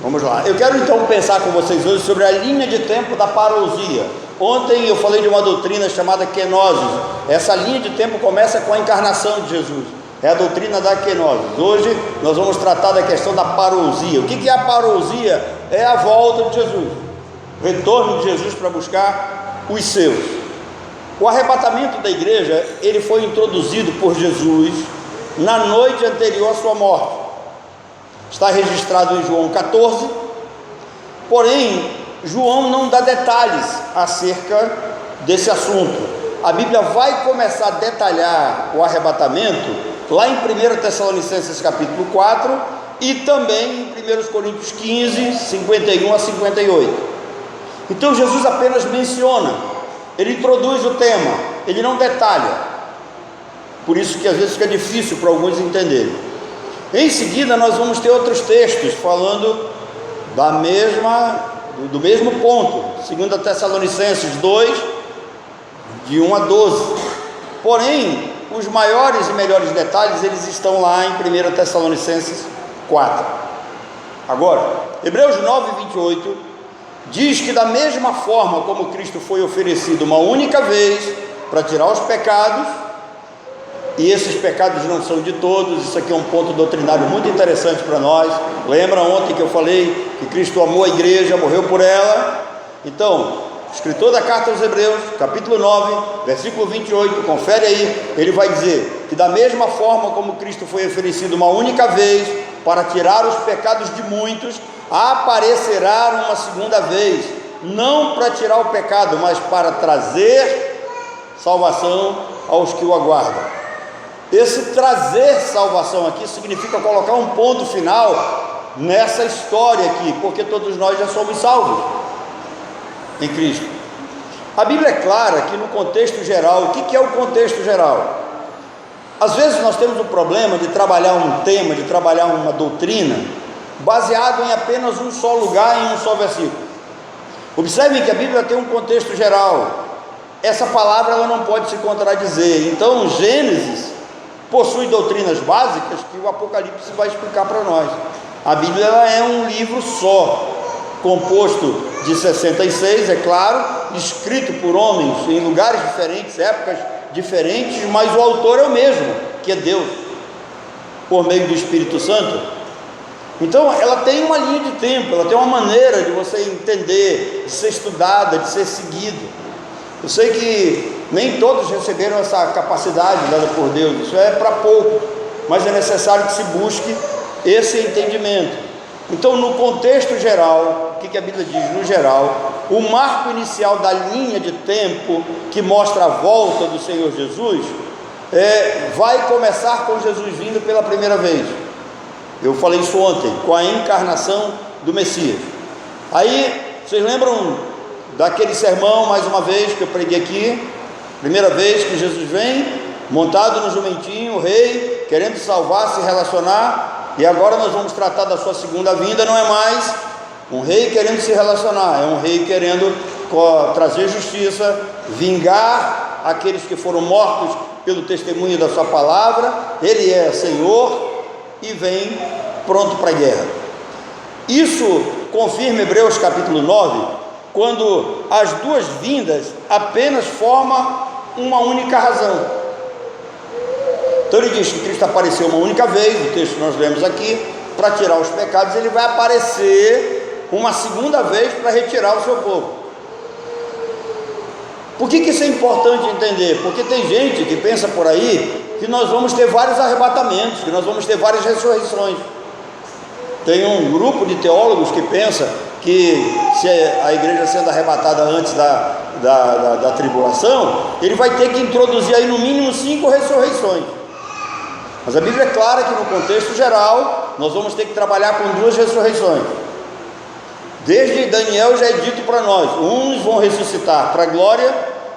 Vamos lá. Eu quero então pensar com vocês hoje sobre a linha de tempo da parousia. Ontem eu falei de uma doutrina chamada kenosis. Essa linha de tempo começa com a encarnação de Jesus. É a doutrina da kenosis. Hoje nós vamos tratar da questão da parousia. O que é a parousia? É a volta de Jesus, o retorno de Jesus para buscar os seus. O arrebatamento da igreja, ele foi introduzido por Jesus na noite anterior à sua morte. Está registrado em João 14, porém, João não dá detalhes acerca desse assunto. A Bíblia vai começar a detalhar o arrebatamento lá em 1 Tessalonicenses capítulo 4 e também em 1 Coríntios 15, 51 a 58. Então Jesus apenas menciona, ele introduz o tema, ele não detalha. Por isso que às vezes fica difícil para alguns entenderem. Em seguida nós vamos ter outros textos falando do mesmo ponto, 2 Tessalonicenses 2, de 1 a 12. Porém, os maiores e melhores detalhes, eles estão lá em 1 Tessalonicenses 4. Agora, Hebreus 9, 28, diz que da mesma forma como Cristo foi oferecido uma única vez para tirar os pecados, e esses pecados não são de todos. Isso aqui é um ponto doutrinário muito interessante para nós. Lembra ontem que eu falei que Cristo amou a igreja, morreu por ela? Então, o escritor da carta aos Hebreus, capítulo 9, versículo 28, confere aí, ele vai dizer que da mesma forma como Cristo foi oferecido uma única vez para tirar os pecados de muitos, aparecerá uma segunda vez, não para tirar o pecado, mas para trazer salvação aos que o aguardam. Esse trazer salvação aqui significa colocar um ponto final nessa história aqui, porque todos nós já somos salvos em Cristo. A Bíblia é clara que no contexto geral, o que é o contexto geral? Às vezes nós temos o problema de trabalhar um tema, de trabalhar uma doutrina baseado em apenas um só lugar, em um só versículo. Observem que a Bíblia tem um contexto geral. Essa palavra ela não pode se contradizer. Então Gênesis possui doutrinas básicas que o Apocalipse vai explicar para nós. A Bíblia ela é um livro só, composto de 66, é claro, escrito por homens em lugares diferentes, épocas diferentes, mas o autor é o mesmo, que é Deus, por meio do Espírito Santo. Então ela tem uma linha de tempo, ela tem uma maneira de você entender, de ser estudada, de ser seguido. Eu sei que nem todos receberam essa capacidade dada por Deus, isso é para pouco, mas é necessário que se busque esse entendimento. Então, no contexto geral, o que a Bíblia diz? No geral, o marco inicial da linha de tempo que mostra a volta do Senhor Jesus vai começar com Jesus vindo pela primeira vez. Eu falei isso ontem, com a encarnação do Messias. Aí, vocês lembram daquele sermão, mais uma vez, que eu preguei aqui? Primeira vez que Jesus vem, montado no jumentinho, o rei, querendo salvar, se relacionar, e agora nós vamos tratar da sua segunda vinda. Não é mais um rei querendo se relacionar, é um rei querendo trazer justiça, vingar aqueles que foram mortos pelo testemunho da sua palavra. Ele é Senhor e vem pronto para a guerra. Isso confirma Hebreus capítulo 9, quando as duas vindas apenas formam uma única razão. Então ele diz que Cristo apareceu uma única vez, o texto que nós lemos aqui, para tirar os pecados. Ele vai aparecer uma segunda vez para retirar o seu povo. Por que isso é importante entender? Porque tem gente que pensa por aí que nós vamos ter vários arrebatamentos, que nós vamos ter várias ressurreições. Tem um grupo de teólogos que pensa que se a igreja sendo arrebatada antes da tribulação, ele vai ter que introduzir aí no mínimo 5 ressurreições. Mas a Bíblia é clara que no contexto geral nós vamos ter que trabalhar com 2 ressurreições. Desde Daniel já é dito para nós: uns vão ressuscitar para a glória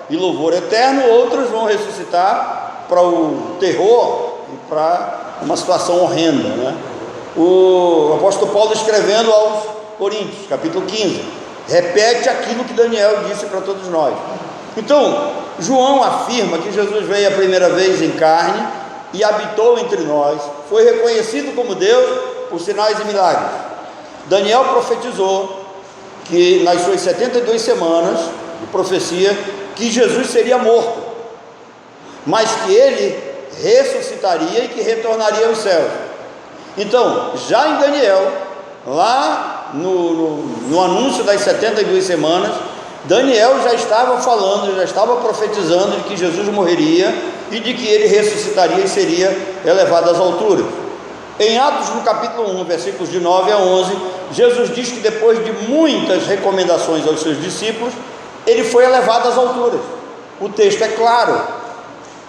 e louvor eterno, outros vão ressuscitar para o terror e para uma situação horrenda, né? O apóstolo Paulo, escrevendo aos Coríntios, capítulo 15, repete aquilo que Daniel disse para todos nós. Então, João afirma que Jesus veio a primeira vez em carne e habitou entre nós, foi reconhecido como Deus por sinais e milagres. Daniel profetizou que nas suas 72 semanas de profecia, que Jesus seria morto, mas que ele ressuscitaria e que retornaria aos céus. Então, já em Daniel, lá no anúncio das 72 semanas, Daniel já estava falando, já estava profetizando de que Jesus morreria e de que ele ressuscitaria e seria elevado às alturas. Em Atos, no capítulo 1, versículos de 9 a 11, Jesus diz que depois de muitas recomendações aos seus discípulos, ele foi elevado às alturas. O texto é claro.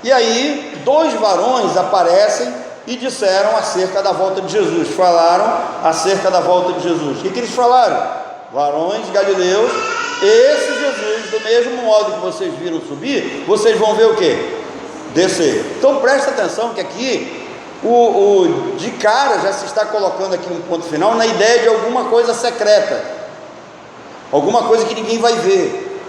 E aí, 2 varões aparecem e disseram acerca da volta de Jesus, falaram acerca da volta de Jesus. O que eles falaram? Varões galileus, esse Jesus, do mesmo modo que vocês viram subir, vocês vão ver o quê? Descer. Então presta atenção que aqui, de cara já se está colocando aqui um ponto final na ideia de alguma coisa secreta, alguma coisa que ninguém vai ver.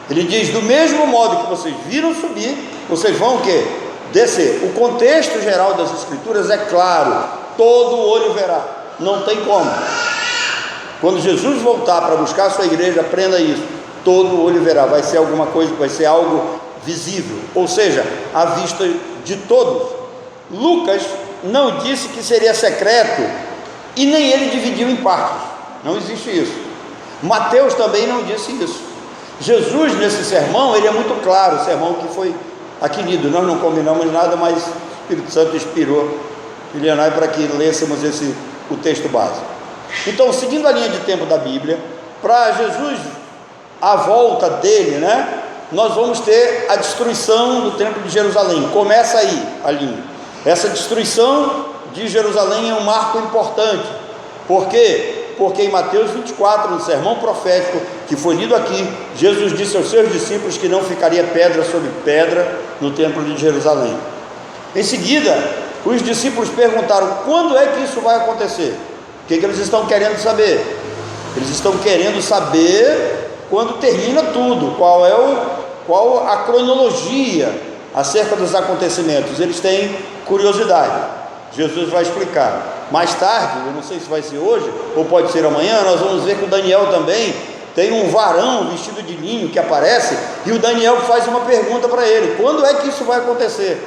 Ele diz, do mesmo modo que vocês viram subir, vocês vão o quê? Descer. O contexto geral das escrituras é claro, todo olho verá, não tem como. Quando Jesus voltar para buscar a sua igreja, aprenda isso, todo olho verá, vai ser alguma coisa, vai ser algo visível, ou seja, à vista de todos. Lucas não disse que seria secreto e nem ele dividiu em partes, não existe isso. Mateus também não disse isso. Jesus nesse sermão, ele é muito claro, o sermão que foi aqui lido, nós não combinamos nada, mas o Espírito Santo inspirou Lilianai para que lêssemos o texto básico. Então, seguindo a linha de tempo da Bíblia, para Jesus, a volta dele, né, nós vamos ter a destruição do templo de Jerusalém. Começa aí a linha. Essa destruição de Jerusalém é um marco importante. Por quê? Porque em Mateus 24, no sermão profético que foi lido aqui, Jesus disse aos seus discípulos que não ficaria pedra sobre pedra no templo de Jerusalém. Em seguida, os discípulos perguntaram, quando é que isso vai acontecer? O que eles estão querendo saber? Eles estão querendo saber quando termina tudo, qual a cronologia acerca dos acontecimentos. Eles têm curiosidade. Jesus vai explicar. Mais tarde, eu não sei se vai ser hoje ou pode ser amanhã, nós vamos ver que o Daniel também tem um varão vestido de linho que aparece, e o Daniel faz uma pergunta para ele, quando é que isso vai acontecer?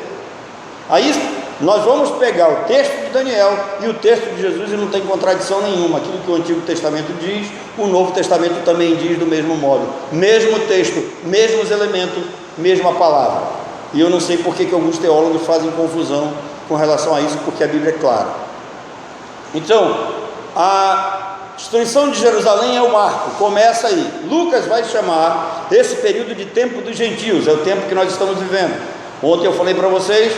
Aí nós vamos pegar o texto de Daniel e o texto de Jesus, e não tem contradição nenhuma. Aquilo que o Antigo Testamento diz, o Novo Testamento também diz do mesmo modo, mesmo texto, mesmos elementos, mesma palavra. E eu não sei por que alguns teólogos fazem confusão com relação a isso, porque a Bíblia é clara. Então, a destruição de Jerusalém é o marco, começa aí. Lucas vai chamar esse período de tempo dos gentios, é o tempo que nós estamos vivendo. Ontem eu falei para vocês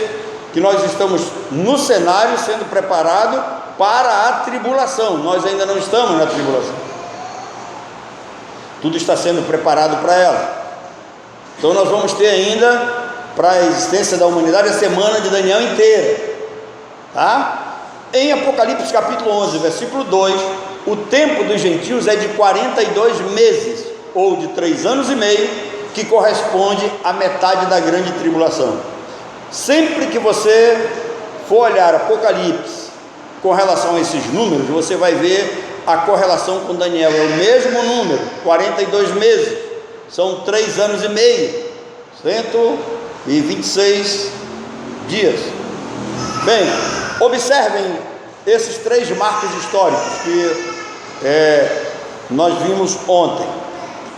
que nós estamos no cenário sendo preparado para a tribulação. Nós ainda não estamos na tribulação, tudo está sendo preparado para ela. Então nós vamos ter ainda, para a existência da humanidade, a semana de Daniel inteira, tá? Em Apocalipse capítulo 11, versículo 2, o tempo dos gentios é de 42 meses, ou de 3 anos e meio, que corresponde à metade da grande tribulação. Sempre que você for olhar Apocalipse com relação a esses números, você vai ver a correlação com Daniel, é o mesmo número, 42 meses, são 3 anos e meio, 126 dias. Bem, observem esses 3 marcos históricos que nós vimos ontem.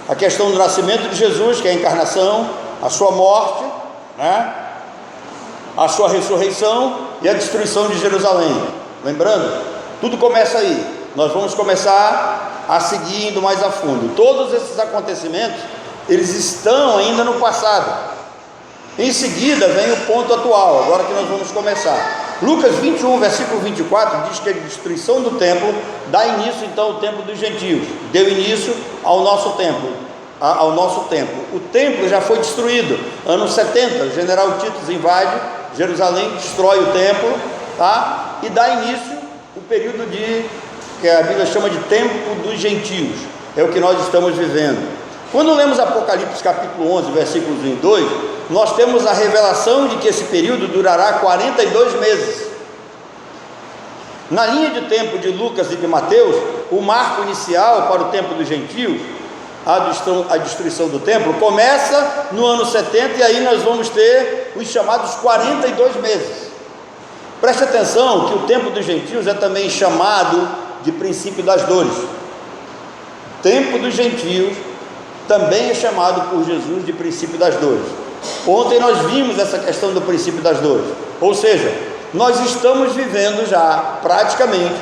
A questão do nascimento de Jesus, que é a encarnação, a sua morte, né? A sua ressurreição e a destruição de Jerusalém. Lembrando, tudo começa aí. Nós vamos começar a seguir indo mais a fundo. Todos esses acontecimentos, eles estão ainda no passado. Em seguida vem o ponto atual, agora que nós vamos começar. Lucas 21, versículo 24, diz que a destruição do templo dá início então ao templo dos gentios. Deu início ao nosso templo. O templo já foi destruído. Anos 70, o general Tito invade Jerusalém, destrói o templo, tá? E dá início o período que a Bíblia chama de tempo dos gentios. É o que nós estamos vivendo. Quando lemos Apocalipse capítulo 11, versículos 1 e 2, nós temos a revelação de que esse período durará 42 meses. Na linha de tempo de Lucas e de Mateus, o marco inicial para o tempo dos gentios, a destruição do templo, começa no ano 70, e aí nós vamos ter os chamados 42 meses. Preste atenção que o tempo dos gentios é também chamado de princípio das dores. O tempo dos gentios também é chamado por Jesus de princípio das dores. Ontem nós vimos essa questão do princípio das dores, ou seja, nós estamos vivendo já praticamente,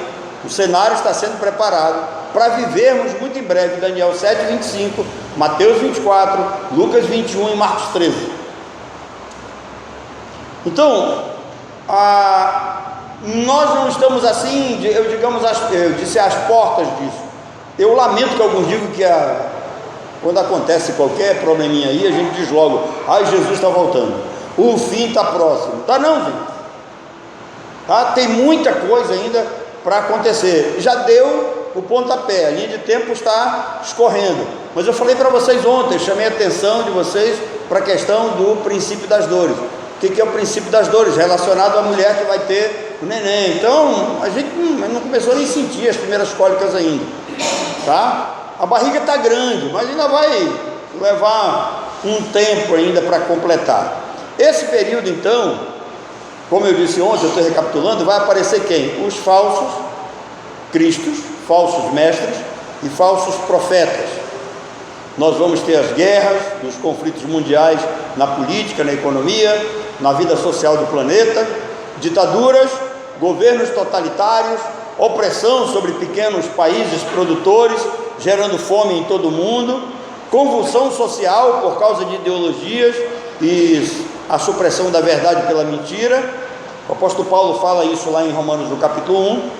o cenário está sendo preparado para vivermos muito em breve Daniel 7:25, Mateus 24, Lucas 21 e Marcos 13. Então, nós não estamos assim, eu disse às portas disso. Eu lamento que alguns digam que quando acontece qualquer probleminha aí, a gente diz logo: ai, Jesus está voltando, o fim está próximo. Está não, gente. Tá? Tem muita coisa ainda para acontecer. Já deu o pontapé, a linha de tempo está escorrendo. Mas eu falei para vocês ontem, chamei a atenção de vocês para a questão do princípio das dores. O que é o princípio das dores? Relacionado à mulher que vai ter o neném. Então, a gente não começou nem a sentir as primeiras cólicas ainda, tá? A barriga está grande, mas ainda vai levar um tempo ainda para completar. Esse período, então, como eu disse ontem, eu estou recapitulando, vai aparecer quem? Os falsos cristos, falsos mestres e falsos profetas. Nós vamos ter as guerras, os conflitos mundiais na política, na economia, na vida social do planeta, ditaduras, governos totalitários, opressão sobre pequenos países produtores, gerando fome em todo o mundo, convulsão social por causa de ideologias e a supressão da verdade pela mentira. O apóstolo Paulo fala isso lá em Romanos no capítulo 1.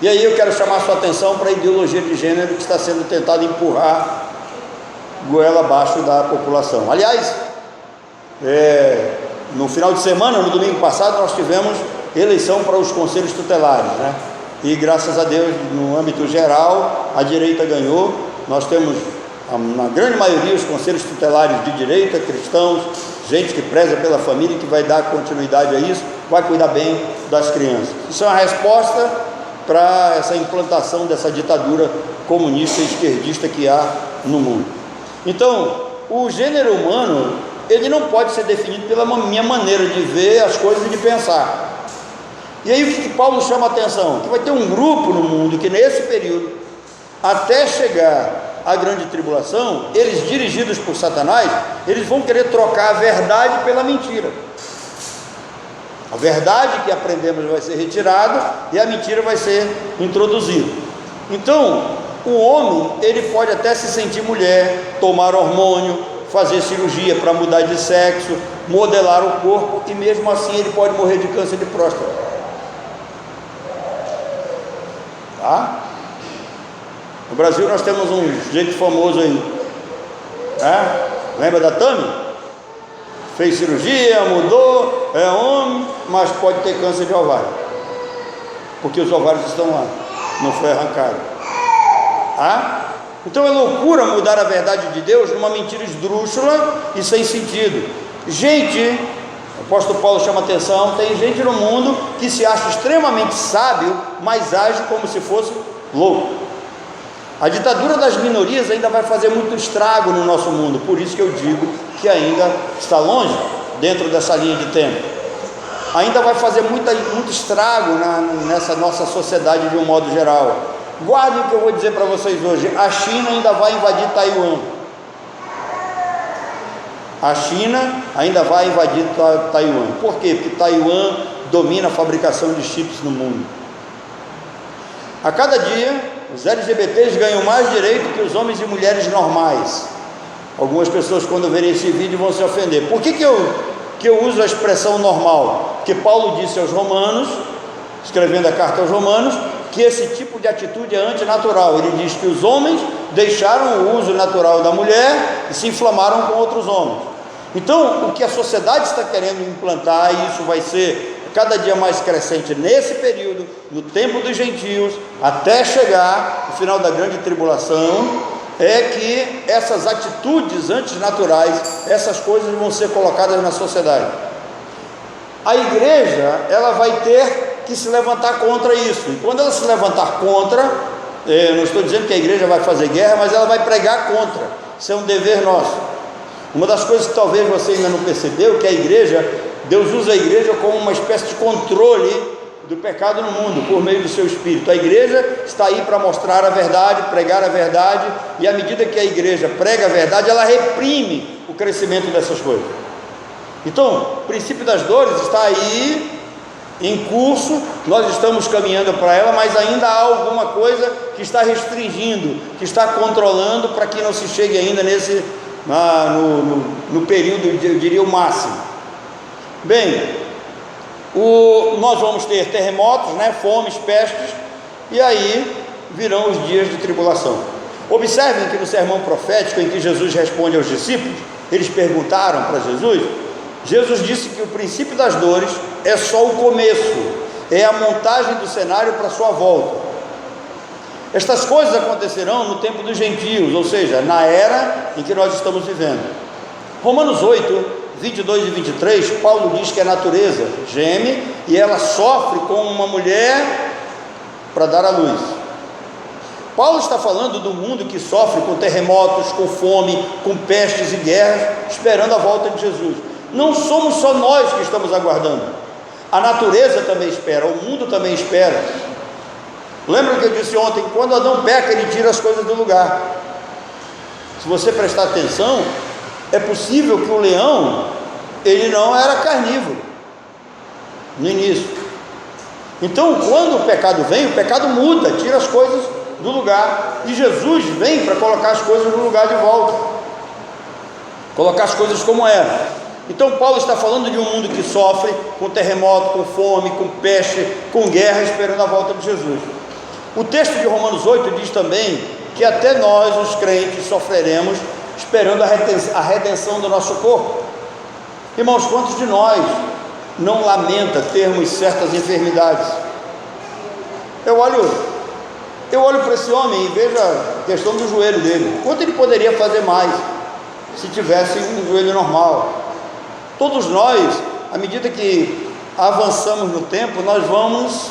E aí eu quero chamar a sua atenção para a ideologia de gênero que está sendo tentada empurrar goela abaixo da população. Aliás, no final de semana, no domingo passado, nós tivemos eleição para os conselhos tutelares, né? E graças a Deus, no âmbito geral, a direita ganhou. Nós temos, na grande maioria, os conselhos tutelares de direita, cristãos, gente que preza pela família, que vai dar continuidade a isso, vai cuidar bem das crianças. Isso é uma resposta para essa implantação dessa ditadura comunista e esquerdista que há no mundo. Então, o gênero humano, ele não pode ser definido pela minha maneira de ver as coisas e de pensar. E aí o que Paulo chama a atenção? Que vai ter um grupo no mundo que nesse período, até chegar à grande tribulação, eles dirigidos por Satanás, eles vão querer trocar a verdade pela mentira. A verdade que aprendemos vai ser retirada e a mentira vai ser introduzida. Então, o homem, ele pode até se sentir mulher, tomar hormônio, fazer cirurgia para mudar de sexo, modelar o corpo, e mesmo assim ele pode morrer de câncer de próstata. Tá? No Brasil nós temos um jeito famoso aí, né? Lembra da Tami? Fez cirurgia, mudou, é homem, mas pode ter câncer de ovário, porque os ovários estão lá, não foi arrancado. Tá? Então é loucura mudar a verdade de Deus numa mentira esdrúxula e sem sentido. Gente, o apóstolo Paulo chama atenção, tem gente no mundo que se acha extremamente sábio, mas age como se fosse louco. A ditadura das minorias ainda vai fazer muito estrago no nosso mundo, por isso que eu digo que ainda está longe, dentro dessa linha de tempo. Ainda vai fazer muito estrago nessa nossa sociedade de um modo geral. Guardem o que eu vou dizer para vocês hoje: a China ainda vai invadir Taiwan. A China ainda vai invadir Taiwan. Por quê? Porque Taiwan domina a fabricação de chips no mundo. A cada dia, os LGBTs ganham mais direito que os homens e mulheres normais. Algumas pessoas, quando verem esse vídeo, vão se ofender. Por que eu uso a expressão normal? Porque Paulo disse aos romanos, escrevendo a carta aos romanos, que esse tipo de atitude é antinatural. Ele diz que os homens deixaram o uso natural da mulher e se inflamaram com outros homens. Então, o que a sociedade está querendo implantar, e isso vai ser cada dia mais crescente nesse período, no tempo dos gentios, até chegar no final da grande tribulação, é que essas atitudes antinaturais, essas coisas vão ser colocadas na sociedade. A igreja, ela vai ter que se levantar contra isso. E quando ela se levantar contra, eu não estou dizendo que a igreja vai fazer guerra, mas ela vai pregar contra. Isso é um dever nosso. Uma das coisas que talvez você ainda não percebeu, que a igreja, Deus usa a igreja como uma espécie de controle do pecado no mundo, por meio do seu Espírito. A igreja está aí para mostrar a verdade, pregar a verdade, e à medida que a igreja prega a verdade, ela reprime o crescimento dessas coisas. Então, o princípio das dores está aí em curso, nós estamos caminhando para ela, mas ainda há alguma coisa que está restringindo, que está controlando, para que não se chegue ainda no período, eu diria, o máximo. Bem, nós vamos ter terremotos, fomes, pestes, e aí virão os dias de tribulação. Observem que no sermão profético em que Jesus responde aos discípulos, eles perguntaram para Jesus disse que o princípio das dores é só o começo, é a montagem do cenário para a sua volta. Estas coisas acontecerão no tempo dos gentios, ou seja, na era em que nós estamos vivendo. Romanos 8, 22 e 23, Paulo diz que a natureza geme e ela sofre como uma mulher para dar à luz. Paulo está falando do mundo que sofre com terremotos, com fome, com pestes e guerras, esperando a volta de Jesus. Não somos só nós que estamos aguardando, a natureza também espera, o mundo também espera. Lembra que eu disse ontem, quando Adão peca, ele tira as coisas do lugar. Se você prestar atenção, é possível que o leão, ele não era carnívoro no início. Então, quando o pecado vem, o pecado muda, tira as coisas do lugar, e Jesus vem para colocar as coisas no lugar de volta, colocar as coisas como eram. Então Paulo está falando de um mundo que sofre com terremoto, com fome, com peste, com guerra, esperando a volta de Jesus. O texto de Romanos 8 diz também que até nós, os crentes, sofreremos esperando a redenção do nosso corpo. Irmãos, quantos de nós não lamenta termos certas enfermidades? Eu olho para esse homem e vejo a questão do joelho dele. Quanto ele poderia fazer mais se tivesse um joelho normal? Todos nós, à medida que avançamos no tempo, nós vamos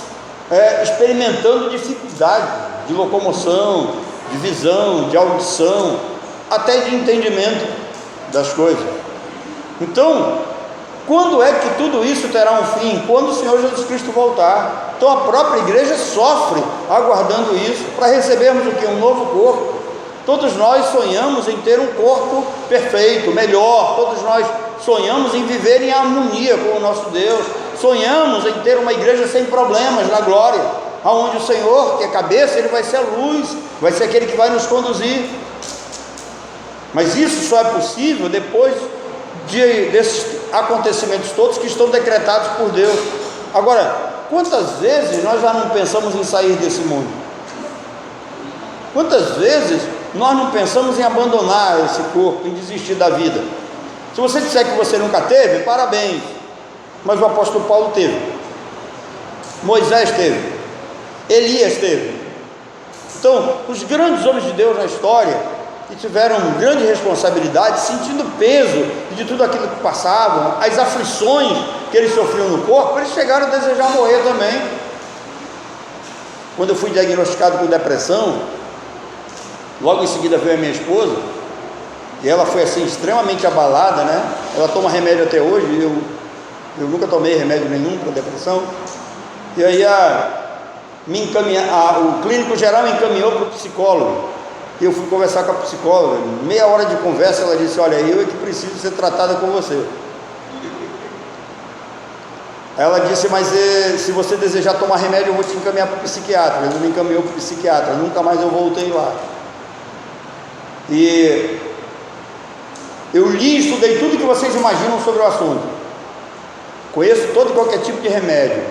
experimentando dificuldade de locomoção, de visão, de audição, até de entendimento das coisas. Então, quando é que tudo isso terá um fim? Quando o Senhor Jesus Cristo voltar. Então a própria igreja sofre aguardando isso, para recebermos o que? Um novo corpo. Todos nós sonhamos em ter um corpo perfeito, melhor. Todos nós sonhamos em viver em harmonia com o nosso Deus. Sonhamos em ter uma igreja sem problemas na glória, aonde o Senhor, que é cabeça, Ele vai ser a luz, vai ser aquele que vai nos conduzir. Mas isso só é possível depois desses acontecimentos todos que estão decretados por Deus. Agora, quantas vezes nós já não pensamos em sair desse mundo? Quantas vezes nós não pensamos em abandonar esse corpo, em desistir da vida? Se você disser que você nunca teve, parabéns, mas o apóstolo Paulo teve, Moisés teve, Elias teve. Então, os grandes homens de Deus na história, que tiveram grande responsabilidade, sentindo o peso de tudo aquilo que passavam, as aflições que eles sofriam no corpo, eles chegaram a desejar morrer também. Quando eu fui diagnosticado com depressão, logo em seguida veio a minha esposa, e ela foi assim extremamente abalada, ela toma remédio até hoje, eu nunca tomei remédio nenhum para depressão. E aí o clínico geral me encaminhou para o psicólogo. E eu fui conversar com a psicóloga, meia hora de conversa, ela disse: olha, eu é que preciso ser tratada com você. Ela disse: mas se você desejar tomar remédio, eu vou te encaminhar para o psiquiatra. Ele me encaminhou para o psiquiatra, nunca mais eu voltei lá. E eu li e estudei tudo que vocês imaginam sobre o assunto, conheço todo e qualquer tipo de remédio,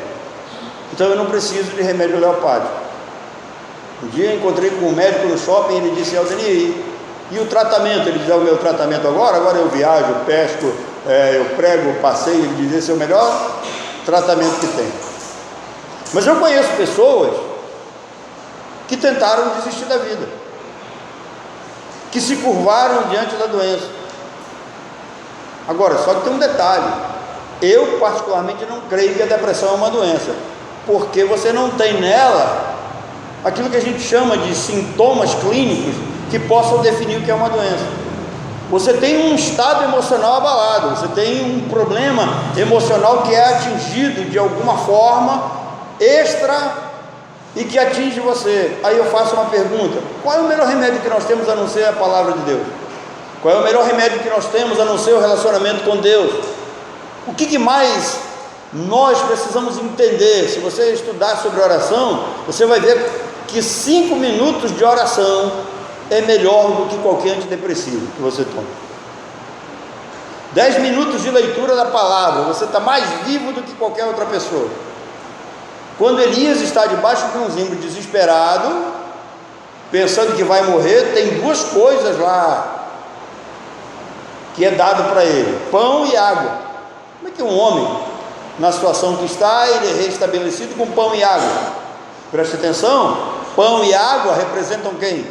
então eu não preciso de remédio homeopático. Um dia eu encontrei com um médico no shopping, ele disse: Aldenir, e o tratamento? Ele dizia: o meu tratamento agora eu viajo, eu pesco, eu prego, passeio. Ele dizia: esse é o melhor tratamento que tem. Mas eu conheço pessoas que tentaram desistir da vida, que se curvaram diante da doença. Agora, só que tem um detalhe: eu particularmente não creio que a depressão é uma doença. porque você não tem nela aquilo que a gente chama de sintomas clínicos que possam definir o que é uma doença. Você tem um estado emocional abalado, você tem um problema emocional que é atingido de alguma forma extra e que atinge você. Aí eu faço uma pergunta: qual é o melhor remédio que nós temos a não ser a palavra de Deus? Qual é o melhor remédio que nós temos a não ser o relacionamento com Deus? O que mais nós precisamos entender? Se você estudar sobre oração, você vai ver que 5 minutos de oração é melhor do que qualquer antidepressivo que você toma. 10 minutos de leitura da palavra, você está mais vivo do que qualquer outra pessoa. Quando Elias está debaixo de um zimbro desesperado, pensando que vai morrer, tem duas coisas lá que é dado para ele: pão e água. Como é que um homem, na situação que está, ele é restabelecido com pão e água? Preste atenção, pão e água representam quem?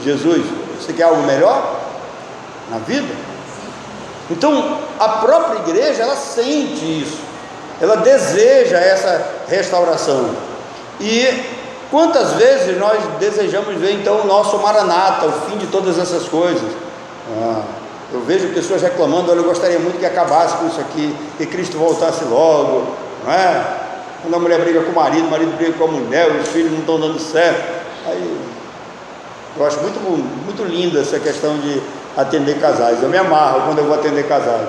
Jesus. Você quer algo melhor na vida? Então, a própria igreja, ela sente isso, ela deseja essa restauração. E quantas vezes nós desejamos ver então o nosso Maranata, o fim de todas essas coisas? Eu vejo pessoas reclamando: olha, eu gostaria muito que acabasse com isso aqui, que Cristo voltasse logo, não é? Quando a mulher briga com o marido briga com a mulher, os filhos não estão dando certo. Aí eu acho muito linda essa questão de atender casais. Eu me amarro quando eu vou atender casais,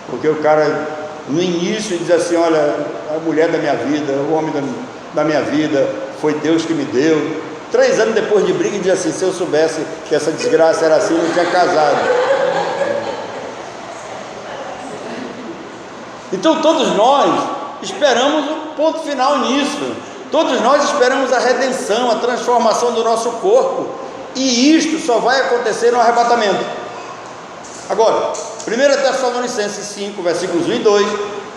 porque o cara no início diz assim: olha, a mulher da minha vida, o homem da minha vida, foi Deus que me deu. 3 anos depois de briga, diz assim: se eu soubesse que essa desgraça era assim, eu não tinha casado. Então todos nós esperamos o ponto final nisso. Todos nós esperamos a redenção, a transformação do nosso corpo, e isto só vai acontecer no arrebatamento. Agora, 1 Tessalonicenses 5, versículos 1 e 2,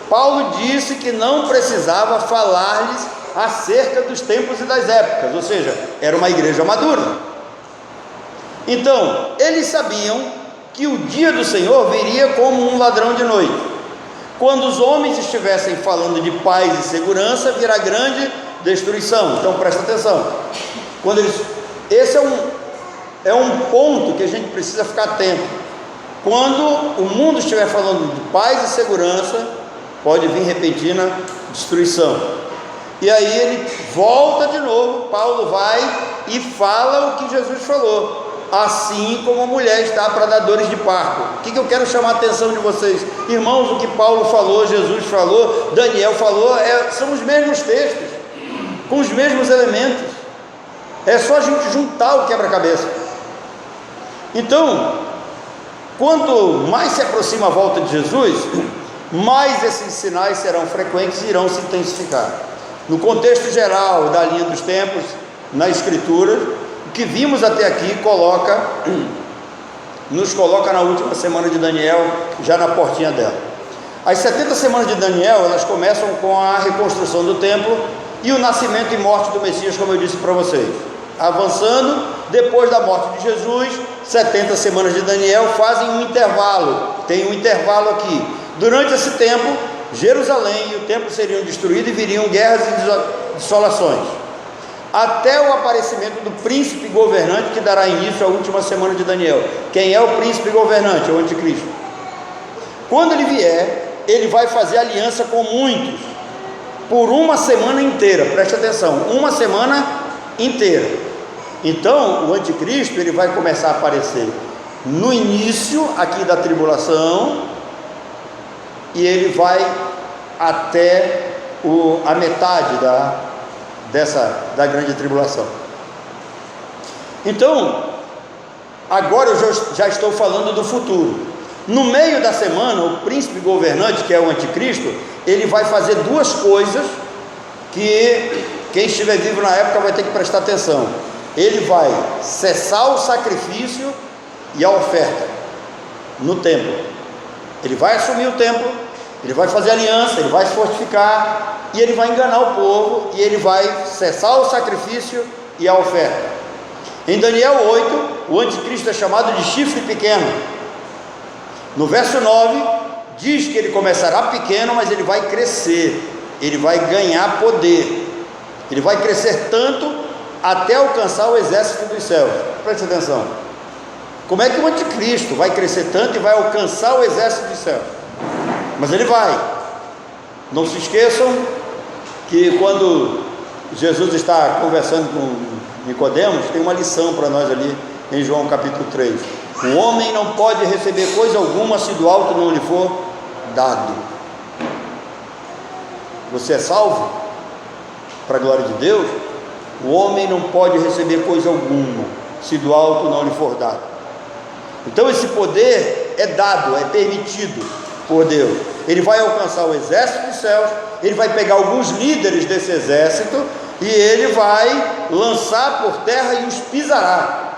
Paulo disse que não precisava falar-lhes acerca dos tempos e das épocas, ou seja, era uma igreja madura. Então, eles sabiam que o dia do Senhor viria como um ladrão de noite. Quando os homens estivessem falando de paz e segurança, virá grande destruição. Então presta atenção. Esse é um ponto que a gente precisa ficar atento. Quando o mundo estiver falando de paz e segurança, pode vir repentina destruição. E aí ele volta de novo, Paulo vai e fala o que Jesus falou: assim como a mulher está para dar dores de parto. O que eu quero chamar a atenção de vocês, irmãos? O que Paulo falou, Jesus falou, Daniel falou, são os mesmos textos, com os mesmos elementos. É só a gente juntar o quebra-cabeça. Então, quanto mais se aproxima a volta de Jesus, mais esses sinais serão frequentes e irão se intensificar. No contexto geral da linha dos tempos, na Escritura, o que vimos até aqui nos coloca na última semana de Daniel, já na portinha dela. As 70 semanas de Daniel, elas começam com a reconstrução do templo e o nascimento e morte do Messias, como eu disse para vocês. Avançando, depois da morte de Jesus, 70 semanas de Daniel fazem um intervalo. Tem um intervalo aqui. Durante esse tempo, Jerusalém e o templo seriam destruídos e viriam guerras e desolações, até o aparecimento do príncipe governante, que dará início à última semana de Daniel. Quem é o príncipe governante? É o anticristo. Quando ele vier, ele vai fazer aliança com muitos por uma semana inteira. Preste atenção, uma semana inteira. Então o anticristo, ele vai começar a aparecer no início aqui da tribulação, e ele vai até a metade da grande tribulação. Então, agora eu já estou falando do futuro. No meio da semana, o príncipe governante, que é o anticristo, ele vai fazer duas coisas que quem estiver vivo na época vai ter que prestar atenção. Ele vai cessar o sacrifício e a oferta no templo. Ele vai assumir o templo, ele vai fazer aliança, ele vai se fortificar, e ele vai enganar o povo, e ele vai cessar o sacrifício e a oferta. Em Daniel 8, o anticristo é chamado de chifre pequeno. No verso 9, diz que ele começará pequeno, mas ele vai crescer, ele vai ganhar poder. Ele vai crescer tanto até alcançar o exército dos céus. Preste atenção. Como é que o anticristo vai crescer tanto e vai alcançar o exército dos céus? Mas ele vai. Não se esqueçam que quando Jesus está conversando com Nicodemos, tem uma lição para nós ali em João capítulo 3. O homem não pode receber coisa alguma se do alto não lhe for dado. Você é salvo para a glória de Deus? O homem não pode receber coisa alguma se do alto não lhe for dado. Então esse poder é dado, é permitido por Deus. Ele vai alcançar o exército dos céus, ele vai pegar alguns líderes desse exército e ele vai lançar por terra e os pisará.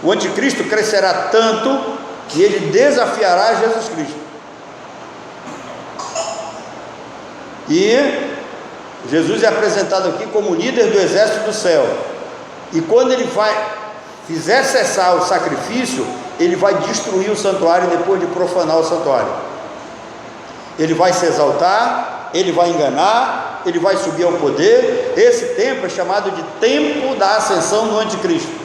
O anticristo crescerá tanto que ele desafiará Jesus Cristo. E Jesus é apresentado aqui como líder do exército do céu. E quando ele fizer cessar o sacrifício, ele vai destruir o santuário depois de profanar o santuário. Ele vai se exaltar, ele vai enganar, ele vai subir ao poder. Esse tempo é chamado de tempo da ascensão do anticristo.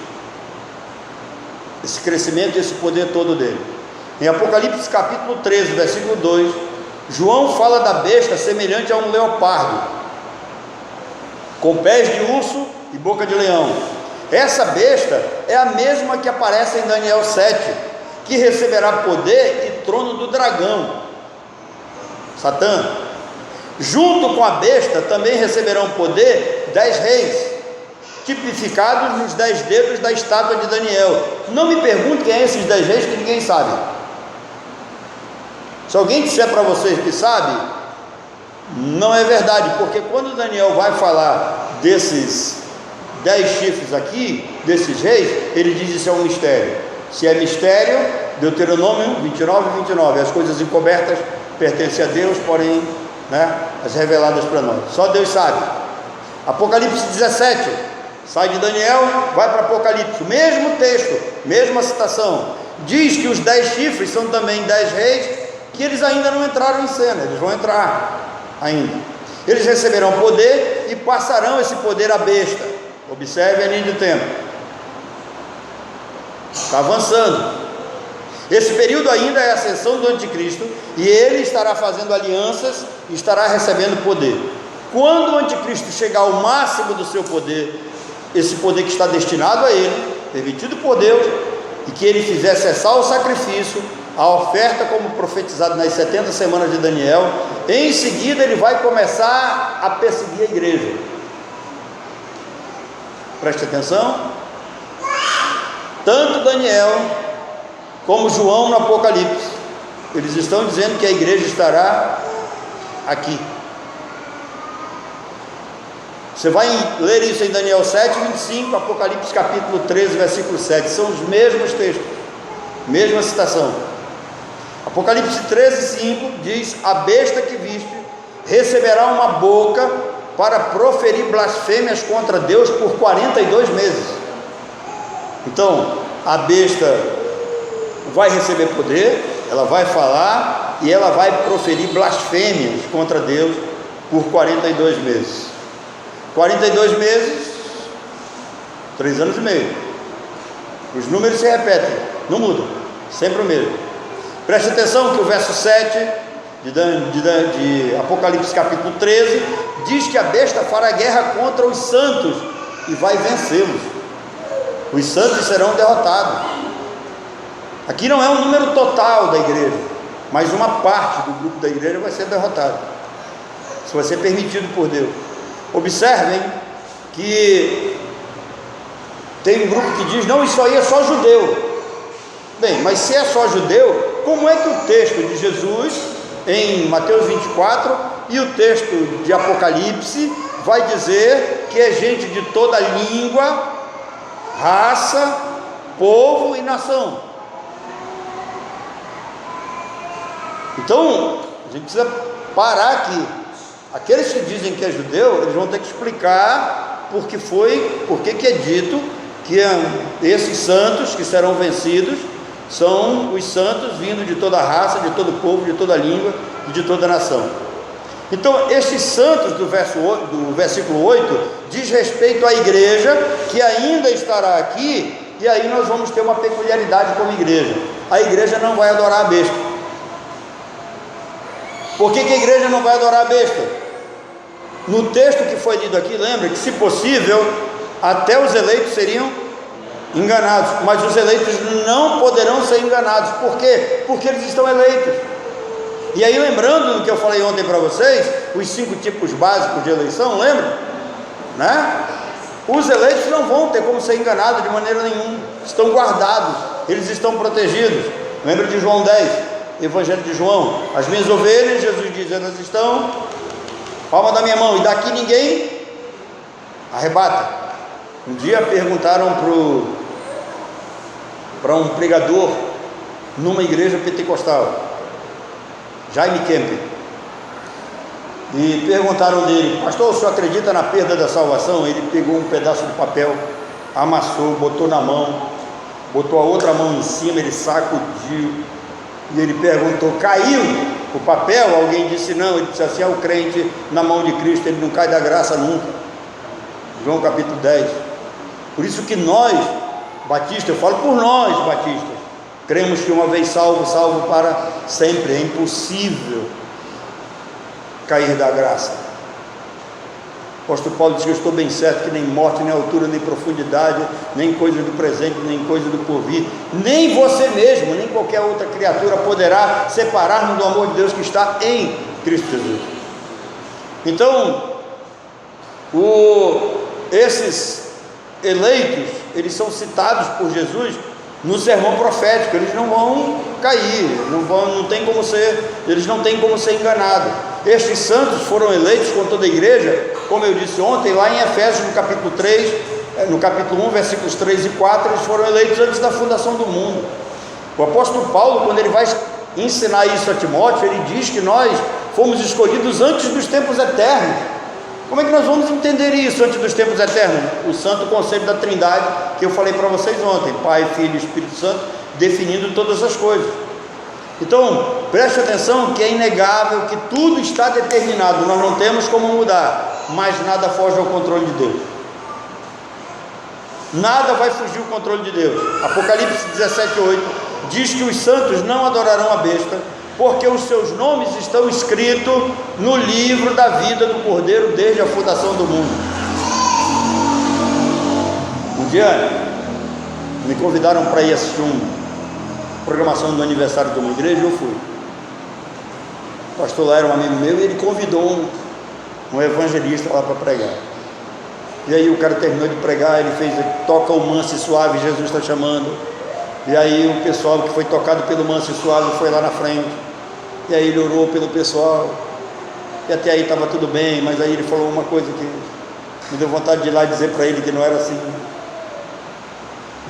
Esse crescimento e esse poder todo dele. Em Apocalipse capítulo 13, versículo 2, João fala da besta semelhante a um leopardo, com pés de urso e boca de leão. Essa besta é a mesma que aparece em Daniel 7, que receberá poder e trono do dragão, Satã. Junto com a besta também receberão poder 10 reis, tipificados nos 10 dedos da estátua de Daniel. Não me pergunte quem é esses 10 reis, que ninguém sabe. Se alguém disser para vocês que sabe, não é verdade, porque quando Daniel vai falar desses 10 chifres aqui, desses reis, ele diz: isso é um mistério. Se é mistério, Deuteronômio 29 e 29, as coisas encobertas pertencem a Deus, porém, as reveladas para nós, só Deus sabe. Apocalipse 17, sai de Daniel, vai para Apocalipse, mesmo texto, mesma citação, diz que os 10 chifres são também 10 reis, que eles ainda não entraram em cena, eles vão entrar ainda. Eles receberão poder e passarão esse poder à besta. Observe a linha de tempo, está avançando. Esse período ainda é a ascensão do anticristo, e ele estará fazendo alianças e estará recebendo poder. Quando o anticristo chegar ao máximo do seu poder, esse poder que está destinado a ele, permitido por Deus, e que ele fizer cessar o sacrifício, a oferta, como profetizado nas 70 semanas de Daniel, em seguida ele vai começar a perseguir a igreja. Preste atenção. Tanto Daniel como João no Apocalipse, eles estão dizendo que a igreja estará aqui. Você vai ler isso em Daniel 7, 25, Apocalipse capítulo 13, versículo 7, são os mesmos textos, mesma citação. Apocalipse 13, 5 diz: a besta que viste receberá uma boca para proferir blasfêmias contra Deus por 42 meses. Então, a besta vai receber poder, ela vai falar e ela vai proferir blasfêmias contra Deus por 42 meses. 42 meses, 3 anos e meio. Os números se repetem, não mudam, sempre o mesmo. Preste atenção que o verso 7 de Apocalipse capítulo 13 diz que a besta fará guerra contra os santos e vai vencê-los. Os santos serão derrotados. Aqui não é um número total da igreja, mas uma parte do grupo da igreja vai ser derrotada. Isso vai ser permitido por Deus. Observem que tem um grupo que diz: não, isso aí é só judeu. Bem, mas se é só judeu, como é que o texto de Jesus em Mateus 24 e o texto de Apocalipse vai dizer que é gente de toda língua, raça, povo e nação? Então, a gente precisa parar aqui. Aqueles que dizem que é judeu, eles vão ter que explicar por que é dito que esses santos que serão vencidos são os santos vindo de toda raça, de todo povo, de toda língua e de toda nação. Então, estes santos do versículo 8 diz respeito à igreja que ainda estará aqui, e aí nós vamos ter uma peculiaridade como igreja. A igreja não vai adorar a besta. Por que a igreja não vai adorar a besta? No texto que foi lido aqui, lembra que, se possível, até os eleitos seriam enganados, mas os eleitos não poderão ser enganados. Por quê? Porque eles estão eleitos. E aí, lembrando do que eu falei ontem para vocês, os 5 tipos básicos de eleição, lembra? Né? Os eleitos não vão ter como ser enganados de maneira nenhuma, estão guardados, eles estão protegidos. Lembra de João 10, Evangelho de João: as minhas ovelhas, Jesus diz, elas estão palma da minha mão, e daqui ninguém arrebata. Um dia perguntaram para um pregador numa igreja pentecostal, Jaime Kemp, e perguntaram dele: pastor, o senhor acredita na perda da salvação? Ele pegou um pedaço de papel, amassou, botou na mão, botou a outra mão em cima, ele sacudiu, e ele perguntou: caiu o papel? Alguém disse não. Ele disse assim: é o crente na mão de Cristo, ele não cai da graça nunca. João capítulo 10. Por isso que nós, batistas, eu falo por nós, batistas, cremos que uma vez salvo, salvo para sempre. É impossível cair da graça. O apóstolo Paulo diz que eu estou bem certo que nem morte, nem altura, nem profundidade, nem coisa do presente, nem coisa do porvir, nem você mesmo, nem qualquer outra criatura poderá separar-nos do amor de Deus que está em Cristo Jesus. Então, esses eleitos, eles são citados por Jesus no sermão profético. Eles não vão cair, não tem como ser, eles não têm como ser enganados. Estes santos foram eleitos com toda a igreja, como eu disse ontem, lá em Efésios, no capítulo 3, no capítulo 1, versículos 3 e 4, eles foram eleitos antes da fundação do mundo. O apóstolo Paulo, quando ele vai ensinar isso a Timóteo, ele diz que nós fomos escolhidos antes dos tempos eternos. Como é que nós vamos entender isso antes dos tempos eternos? O santo conceito da Trindade, que eu falei para vocês ontem: Pai, Filho e Espírito Santo, definindo todas as coisas. Então, preste atenção que é inegável que tudo está determinado, nós não temos como mudar, mas nada foge ao controle de Deus. Nada vai fugir ao controle de Deus. Apocalipse 17:8 diz que os santos não adorarão a besta, porque os seus nomes estão escritos no livro da vida do Cordeiro desde a fundação do mundo. Um dia me convidaram para ir assistir uma programação do aniversário de uma igreja, eu fui. O pastor lá era um amigo meu e ele convidou um evangelista lá para pregar. E aí o cara terminou de pregar, ele fez: toca o manso e suave, Jesus está chamando. E aí o pessoal que foi tocado pelo manso e suave foi lá na frente. E aí ele orou pelo pessoal, e até aí estava tudo bem, mas aí ele falou uma coisa que me deu vontade de ir lá dizer para ele que não era assim.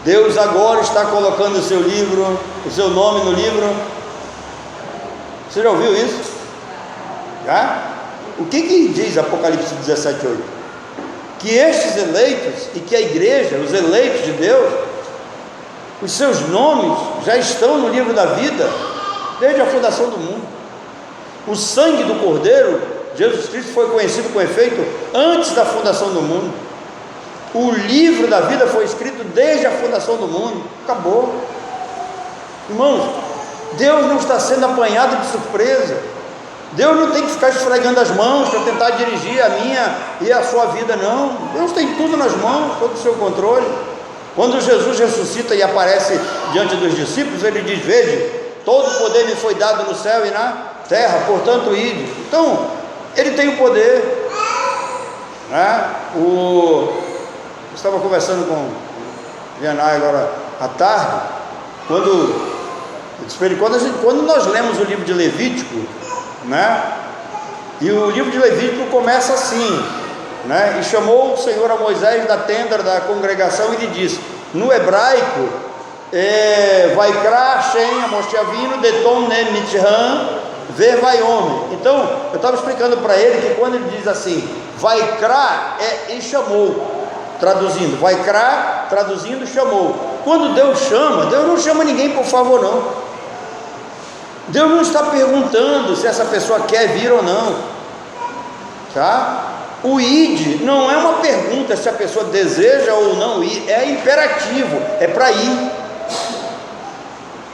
Deus agora está colocando o seu livro, o seu nome no livro. Você já ouviu isso? Já? O que diz Apocalipse 17:8? Que estes eleitos, e que a igreja, os eleitos de Deus, os seus nomes já estão no livro da vida desde a fundação do mundo. O sangue do Cordeiro, Jesus Cristo, foi conhecido com efeito antes da fundação do mundo. O livro da vida foi escrito desde a fundação do mundo. Acabou. Irmãos, Deus não está sendo apanhado de surpresa. Deus não tem que ficar esfregando as mãos para tentar dirigir a minha e a sua vida, não. Deus tem tudo nas mãos, todo o seu controle. Quando Jesus ressuscita e aparece diante dos discípulos, ele diz: veja, todo o poder me foi dado no céu e na terra, portanto ide. Então, ele tem o poder, né? Eu estava conversando com o Vianai agora à tarde, quando nós lemos o livro de Levítico, né? E o livro de Levítico começa assim, né? E chamou o Senhor a Moisés da tenda da congregação e lhe disse, no hebraico, Vaikra Shem Amoshavino Deton Ne Mitran Ver Vaiome. Então, eu estava explicando para ele que quando ele diz assim, Vaikra e chamou, traduzindo, Vaikra, traduzindo, chamou. Quando Deus chama, Deus não chama ninguém por favor, não. Deus não está perguntando se essa pessoa quer vir ou não. tá? O id não é uma pergunta se a pessoa deseja ou não ir, é imperativo, é para ir.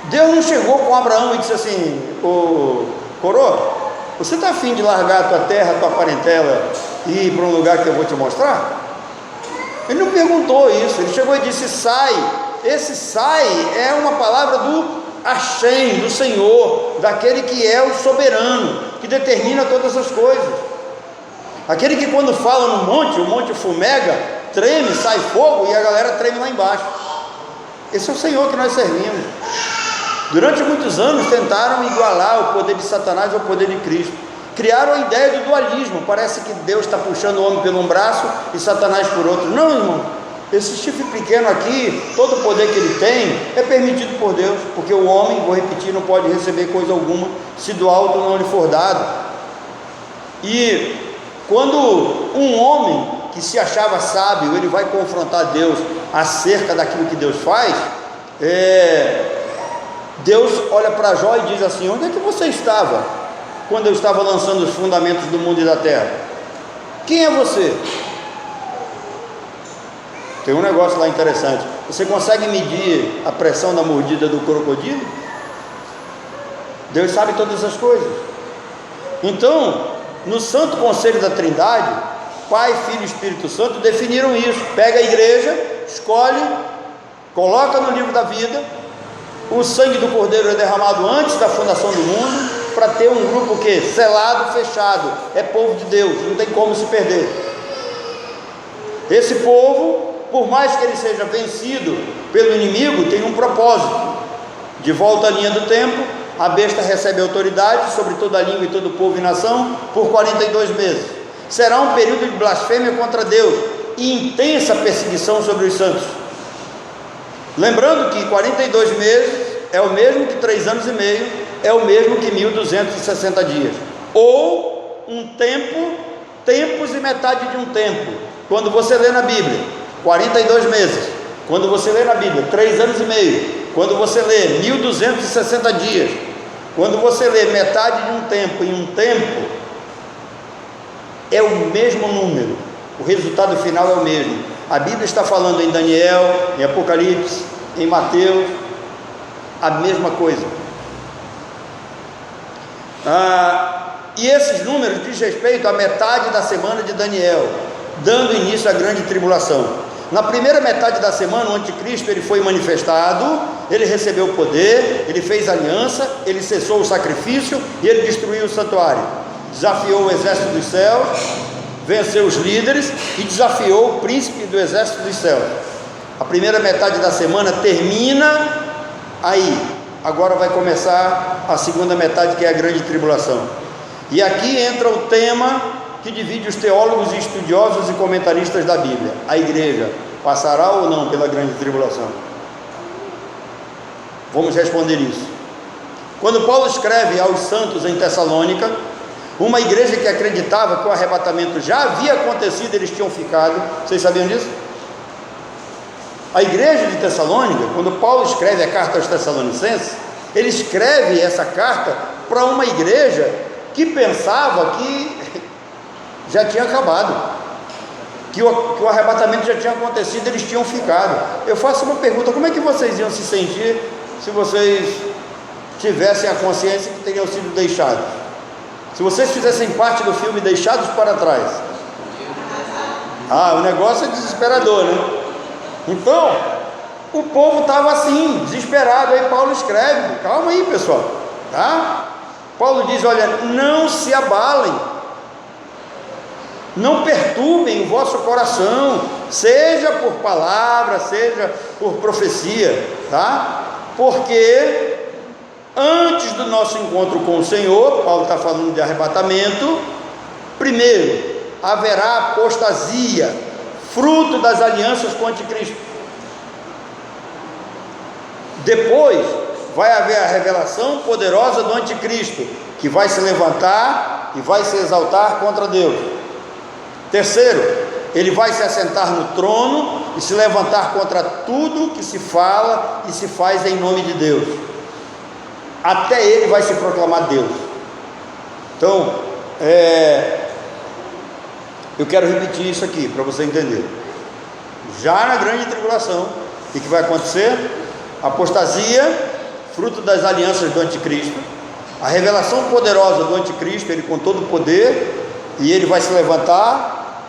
Deus não chegou com Abraão e disse assim: ô coroa, você está afim de largar a tua terra, a tua parentela e ir para um lugar que eu vou te mostrar? Ele não perguntou isso, ele chegou e disse: sai. Esse sai é uma palavra do Hashem, do Senhor, daquele que é o soberano, que determina todas as coisas, aquele que quando fala no monte, o monte fumega, treme, sai fogo e a galera treme lá embaixo. Esse é o Senhor que nós servimos. Durante muitos anos tentaram igualar o poder de Satanás ao poder de Cristo, criaram a ideia do dualismo, parece que Deus está puxando o homem por um braço e Satanás por outro. Não, irmão, esse chifre pequeno aqui, todo o poder que ele tem é permitido por Deus, porque o homem, vou repetir, não pode receber coisa alguma se do alto não lhe for dado. E quando um homem que se achava sábio, ele vai confrontar Deus acerca daquilo que Deus faz, Deus olha para Jó e diz assim: onde é que você estava quando eu estava lançando os fundamentos do mundo e da terra? Quem é você? Tem um negócio lá interessante. Você consegue medir a pressão da mordida do crocodilo? Deus sabe todas as coisas. Então, no Santo Conselho da Trindade, Pai, Filho e Espírito Santo definiram isso. Pega a igreja, escolhe, coloca no livro da vida. O sangue do Cordeiro é derramado antes da fundação do mundo, para ter um grupo que selado, fechado, é povo de Deus, não tem como se perder. Esse povo, por mais que ele seja vencido pelo inimigo, tem um propósito. De volta à linha do tempo, a besta recebe autoridade sobre toda a língua e todo o povo e nação por 42 meses. Será um período de blasfêmia contra Deus e intensa perseguição sobre os santos. Lembrando que 42 meses é o mesmo que 3 anos e meio, é o mesmo que 1260 dias, ou um tempo, tempos e metade de um tempo. Quando você lê na Bíblia 42 meses, quando você lê na Bíblia 3 anos e meio, quando você lê 1260 dias, quando você lê metade de um tempo em um tempo, é o mesmo número, o resultado final é o mesmo. A Bíblia está falando em Daniel, em Apocalipse, em Mateus, a mesma coisa. E esses números diz respeito à metade da semana de Daniel, dando início à grande tribulação. Na primeira metade da semana, o anticristo ele foi manifestado, ele recebeu poder, ele fez aliança, ele cessou o sacrifício e ele destruiu o santuário, desafiou o exército dos céus, venceu os líderes e desafiou o príncipe do exército dos céus. A primeira metade da semana termina aí. Agora vai começar a segunda metade, que é a grande tribulação. E aqui entra o tema que divide os teólogos e estudiosos e comentaristas da Bíblia: a igreja passará ou não pela grande tribulação? Vamos responder isso. Quando Paulo escreve aos santos em Tessalônica, uma igreja que acreditava que o arrebatamento já havia acontecido, eles tinham ficado. Vocês sabiam disso? A igreja de Tessalônica, quando Paulo escreve a carta aos Tessalonicenses, ele escreve essa carta para uma igreja que pensava que já tinha acabado, que o arrebatamento já tinha acontecido, eles tinham ficado. Eu faço uma pergunta: como é que vocês iam se sentir se vocês tivessem a consciência que teriam sido deixados? Se vocês fizessem parte do filme Deixados para Trás? O negócio é desesperador, né? Então, o povo estava assim, desesperado. Aí Paulo escreve, calma aí pessoal, tá? Paulo diz: olha, não se abalem, não perturbem o vosso coração, seja por palavra, seja por profecia, tá? Porque antes do nosso encontro com o Senhor, Paulo está falando de arrebatamento, primeiro haverá apostasia, fruto das alianças com o anticristo. Depois vai haver a revelação poderosa do anticristo, que vai se levantar e vai se exaltar contra Deus. Terceiro, ele vai se assentar no trono e se levantar contra tudo que se fala e se faz em nome de Deus. Até ele vai se proclamar Deus. Então, Eu quero repetir isso aqui para você entender. Já na grande tribulação, o que vai acontecer? Apostasia, fruto das alianças do anticristo, a revelação poderosa do anticristo, ele com todo o poder, e ele vai se levantar,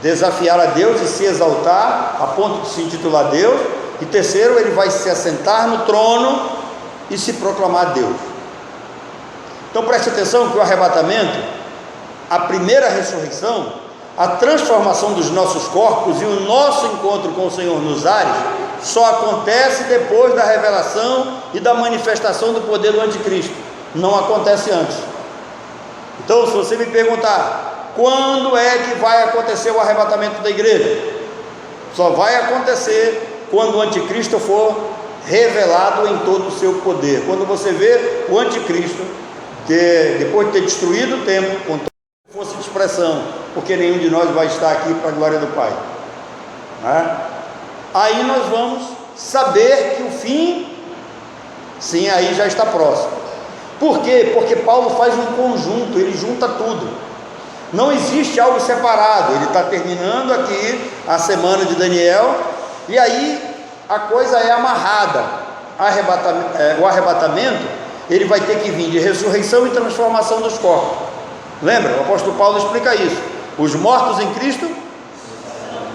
desafiar a Deus e se exaltar, a ponto de se intitular Deus. E terceiro, ele vai se assentar no trono e se proclamar Deus. Então preste atenção que o arrebatamento, a primeira ressurreição, a transformação dos nossos corpos e o nosso encontro com o Senhor nos ares, só acontece depois da revelação e da manifestação do poder do anticristo, não acontece antes. Então, se você me perguntar, quando é que vai acontecer o arrebatamento da igreja? Só vai acontecer quando o anticristo for revelado em todo o seu poder. Quando você vê o anticristo, depois de ter destruído o templo, com toda a força de expressão, porque nenhum de nós vai estar aqui para a glória do Pai, né? Aí nós vamos saber que o fim, sim, aí já está próximo. Por quê? Porque Paulo faz um conjunto, ele junta tudo, não existe algo separado. Ele está terminando aqui a semana de Daniel, e aí a coisa é amarrada. O arrebatamento, ele vai ter que vir de ressurreição e transformação dos corpos. Lembra? O apóstolo Paulo explica isso. Os mortos em Cristo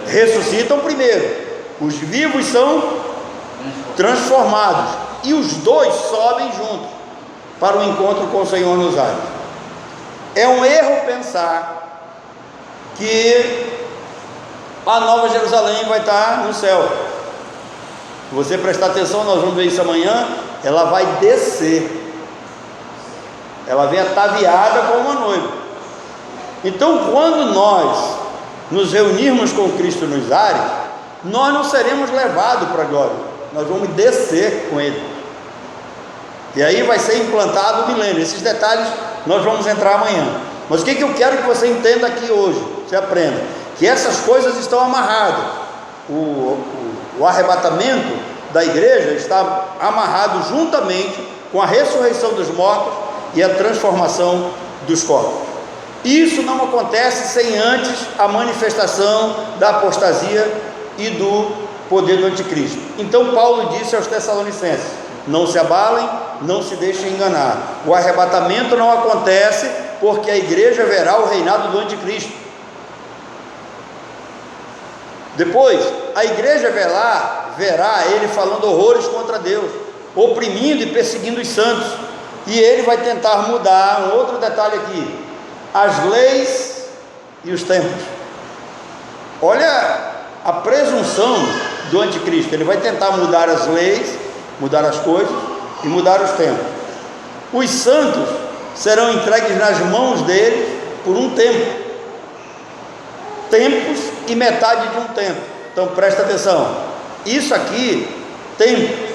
ressuscitam primeiro, os vivos são transformados, e os dois sobem juntos para o encontro com o Senhor nos ares. É um erro pensar que a Nova Jerusalém vai estar no céu. Se você prestar atenção, nós vamos ver isso amanhã, ela vai descer, ela vem ataviada como uma noiva. Então, quando nós nos reunirmos com Cristo nos ares, nós não seremos levados para a glória, nós vamos descer com Ele, e aí vai ser implantado o milênio. Esses detalhes nós vamos entrar amanhã, mas o que eu quero que você entenda aqui hoje, você aprenda, que essas coisas estão amarradas. O arrebatamento da igreja está amarrado juntamente com a ressurreição dos mortos e a transformação dos corpos. Isso não acontece sem antes a manifestação da apostasia e do poder do anticristo. Então Paulo disse aos Tessalonicenses: não se abalem, não se deixem enganar. O arrebatamento não acontece porque a igreja verá o reinado do anticristo. Depois, a igreja verá ele falando horrores contra Deus, oprimindo e perseguindo os santos, e ele vai tentar mudar. Um outro detalhe aqui: as leis e os tempos. Olha a presunção do anticristo. Ele vai tentar mudar as leis, mudar as coisas e mudar os tempos. Os santos serão entregues nas mãos dele por um tempo, tempos e metade de um tempo. Então presta atenção, isso aqui, tempo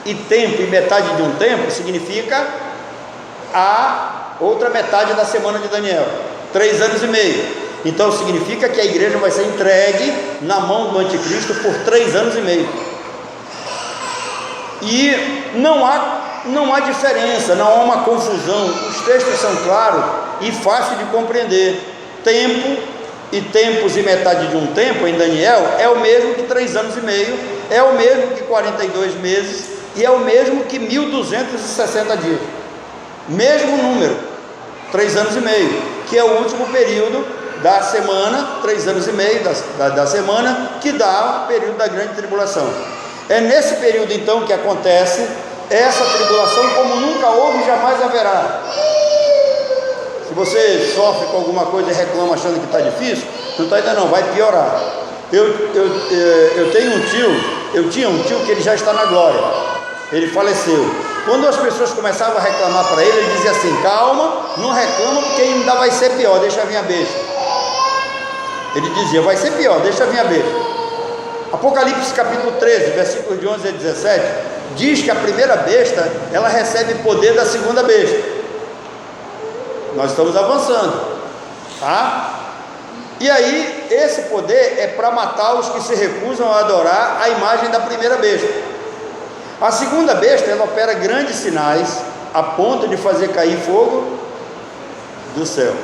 e metade de um tempo, significa a outra metade da semana de Daniel, 3 anos e meio. Então significa que a igreja vai ser entregue na mão do anticristo por 3 anos e meio. E não há diferença, não há uma confusão. Os textos são claros e fáceis de compreender. Tempo e tempos e metade de um tempo em Daniel é o mesmo que 3 anos e meio, é o mesmo que 42 meses e é o mesmo que 1260 dias. Mesmo número, 3 anos e meio, que é o último período da semana, 3 anos e meio da semana, que dá o período da grande tribulação. É nesse período então que acontece essa tribulação como nunca houve e jamais haverá. Se você sofre com alguma coisa e reclama achando que está difícil, não está ainda não, vai piorar. Eu tinha um tio que ele já está na glória, ele faleceu. Quando as pessoas começavam a reclamar para ele, ele dizia assim: calma, não reclama porque ainda vai ser pior, deixa vir a besta. Ele dizia: vai ser pior, deixa vir a besta. Apocalipse capítulo 13, versículos de 11 a 17, diz que a primeira besta, ela recebe poder da segunda besta. Nós estamos avançando, tá? E aí, esse poder é para matar os que se recusam a adorar a imagem da primeira besta. A segunda besta, ela opera grandes sinais, a ponto de fazer cair fogo do céu.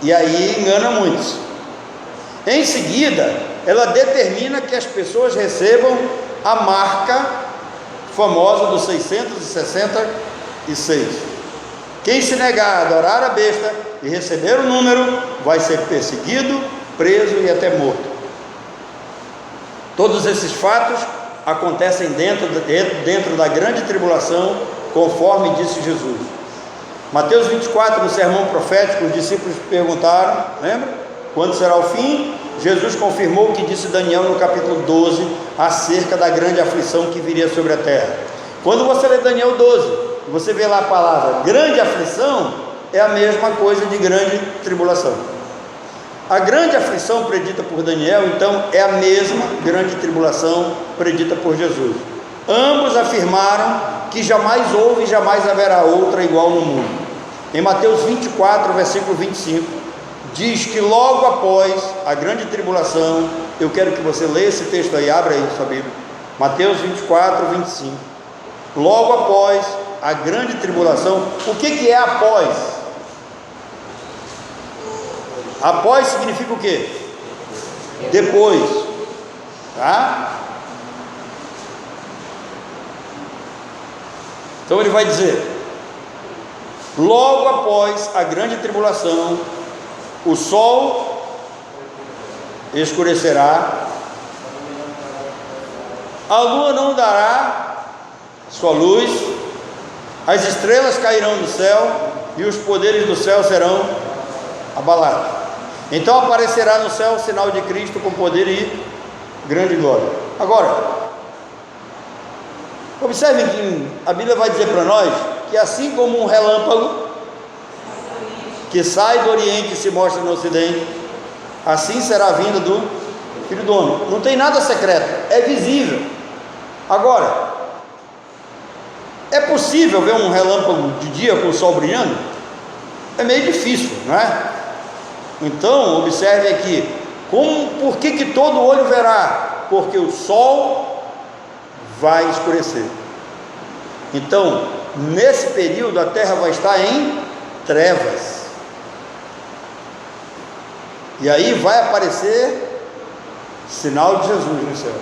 e aí engana muitos. Em seguida, ela determina que as pessoas recebam a marca famosa dos 666. Quem se negar a adorar a besta e receber o número, vai ser perseguido, preso e até morto. Todos esses fatos acontecem dentro da grande tribulação, conforme disse Jesus. Mateus 24, no sermão profético, os discípulos perguntaram, lembra? Quando será o fim? Jesus confirmou o que disse Daniel no capítulo 12, acerca da grande aflição que viria sobre a terra. Quando você lê Daniel 12, você vê lá a palavra grande aflição, é a mesma coisa de grande tribulação. A grande aflição predita por Daniel, então, é a mesma grande tribulação predita por Jesus. Ambos afirmaram que jamais houve e jamais haverá outra igual no mundo. Em Mateus 24, versículo 25, diz que logo após a grande tribulação, eu quero que você leia esse texto aí, abra aí sua Bíblia, Mateus 24, 25, logo após a grande tribulação. O que é após? Após significa o quê? Depois, tá? Então ele vai dizer: logo após a grande tribulação, o sol escurecerá, a lua não dará sua luz, as estrelas cairão do céu e os poderes do céu serão abalados. Então aparecerá no céu o sinal de Cristo com poder e grande glória. Agora, observem que a Bíblia vai dizer para nós que assim como um relâmpago que sai do Oriente e se mostra no Ocidente, assim será a vinda do Filho do Homem. Não tem nada secreto, é visível. Agora, é possível ver um relâmpago de dia com o sol brilhando? É meio difícil, não é? Então, observe aqui, por que todo olho verá? Porque o sol vai escurecer. Então, nesse período, a terra vai estar em trevas. E aí vai aparecer sinal de Jesus no céu,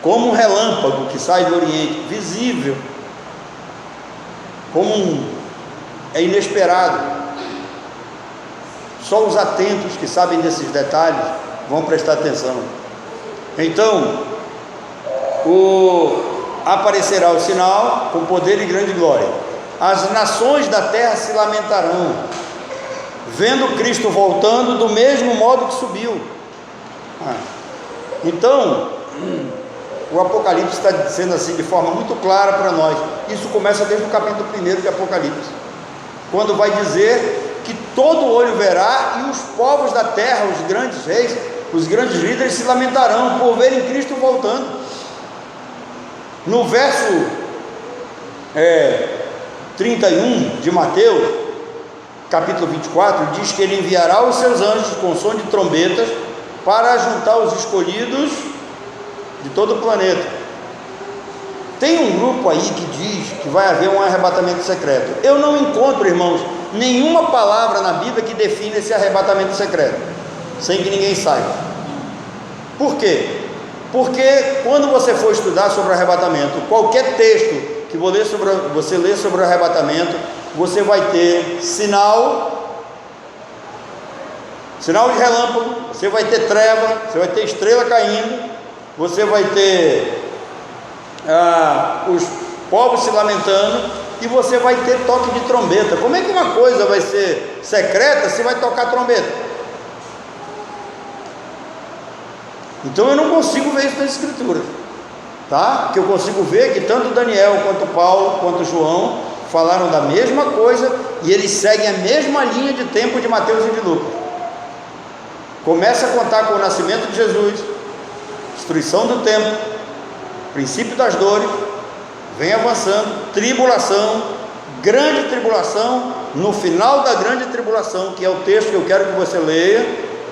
como um relâmpago que sai do Oriente, visível, é inesperado. Só os atentos que sabem desses detalhes vão prestar atenção. Então, aparecerá o sinal com poder e grande glória. As nações da terra se lamentarão, vendo Cristo voltando do mesmo modo que subiu. Então, o Apocalipse está dizendo assim de forma muito clara para nós. Isso começa desde o capítulo 1 de Apocalipse, quando vai dizer que todo olho verá, e os povos da terra, os grandes reis, os grandes líderes se lamentarão por verem Cristo voltando. No verso 31 de Mateus, capítulo 24, diz que ele enviará os seus anjos com som de trombetas para juntar os escolhidos de todo o planeta. Tem um grupo aí que diz que vai haver um arrebatamento secreto. Eu não encontro, irmãos, nenhuma palavra na Bíblia que define esse arrebatamento secreto, sem que ninguém saiba. Por quê? Porque quando você for estudar sobre o arrebatamento, qualquer texto que você lê sobre o arrebatamento, você vai ter sinal de relâmpago, você vai ter treva, você vai ter estrela caindo, você vai ter os povos se lamentando, e você vai ter toque de trombeta. Como é que uma coisa vai ser secreta se vai tocar trombeta? Então eu não consigo ver isso nas escrituras, tá? O que eu consigo ver é que tanto Daniel, quanto Paulo, quanto João falaram da mesma coisa, e eles seguem a mesma linha de tempo de Mateus e de Lucas. Começa a contar com o nascimento de Jesus, destruição do templo, princípio das dores, vem avançando, tribulação, grande tribulação. No final da grande tribulação, que é o texto que eu quero que você leia,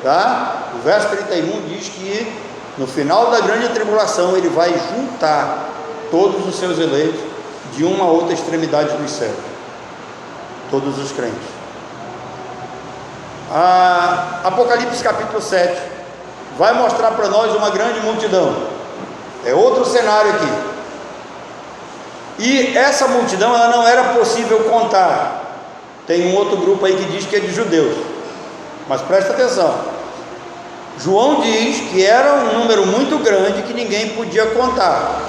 tá? O verso 31 diz que no final da grande tribulação ele vai juntar todos os seus eleitos de uma a outra extremidade dos céus, todos os crentes. Apocalipse capítulo 7 vai mostrar para nós uma grande multidão. É outro cenário aqui. E essa multidão, ela não era possível contar. Tem um outro grupo aí que diz que é de judeus, mas presta atenção. João diz que era um número muito grande que ninguém podia contar,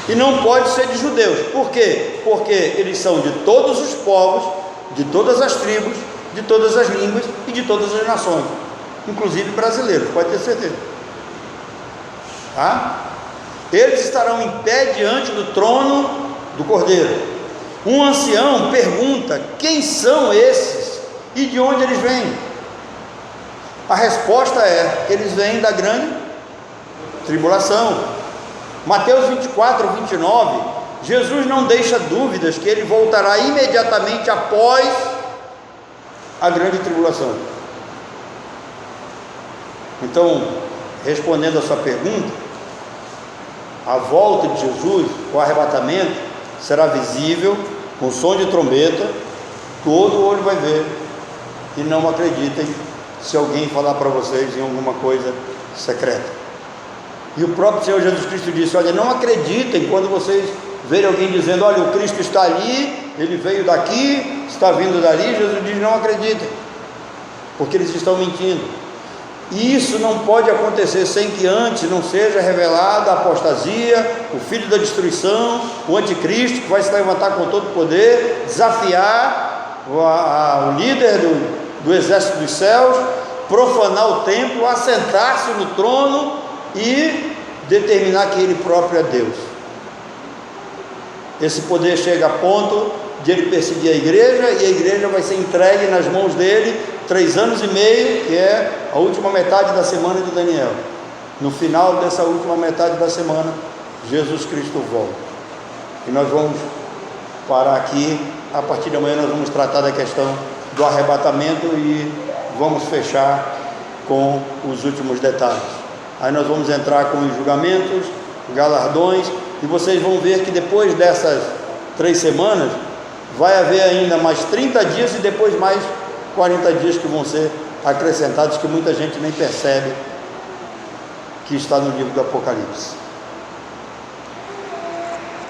e não pode ser de judeus. Por quê? Porque eles são de todos os povos, de todas as tribos, de todas as línguas e de todas as nações, inclusive brasileiros, pode ter certeza. Eles estarão em pé diante do trono do Cordeiro. Um ancião pergunta: quem são esses e de onde eles vêm? A resposta é: eles vêm da grande tribulação. Mateus 24, 29, Jesus não deixa dúvidas que ele voltará imediatamente após a grande tribulação. Então, respondendo a sua pergunta, a volta de Jesus, o arrebatamento, será visível, com som de trombeta, todo olho vai ver. E não acreditem se alguém falar para vocês em alguma coisa secreta. E o próprio Senhor Jesus Cristo disse: olha, não acreditem quando vocês verem alguém dizendo: olha, o Cristo está ali, ele veio daqui, está vindo dali. Jesus diz: não acreditem, porque eles estão mentindo. E isso não pode acontecer sem que antes não seja revelada a apostasia, o filho da destruição, o anticristo, que vai se levantar com todo o poder, desafiar o líder do exército dos céus, profanar o templo, assentar-se no trono e determinar que ele próprio é Deus. Esse poder chega a ponto de ele perseguir a igreja, e a igreja vai ser entregue nas mãos dele 3 anos e meio, que é a última metade da semana de Daniel. No final dessa última metade da semana, Jesus Cristo volta. E nós vamos parar aqui. A partir de amanhã nós vamos tratar da questão do arrebatamento e vamos fechar com os últimos detalhes. Aí nós vamos entrar com os julgamentos, galardões, e vocês vão ver que depois dessas 3 semanas vai haver ainda mais 30 dias e depois mais 40 dias que vão ser acrescentados, que muita gente nem percebe que está no livro do Apocalipse.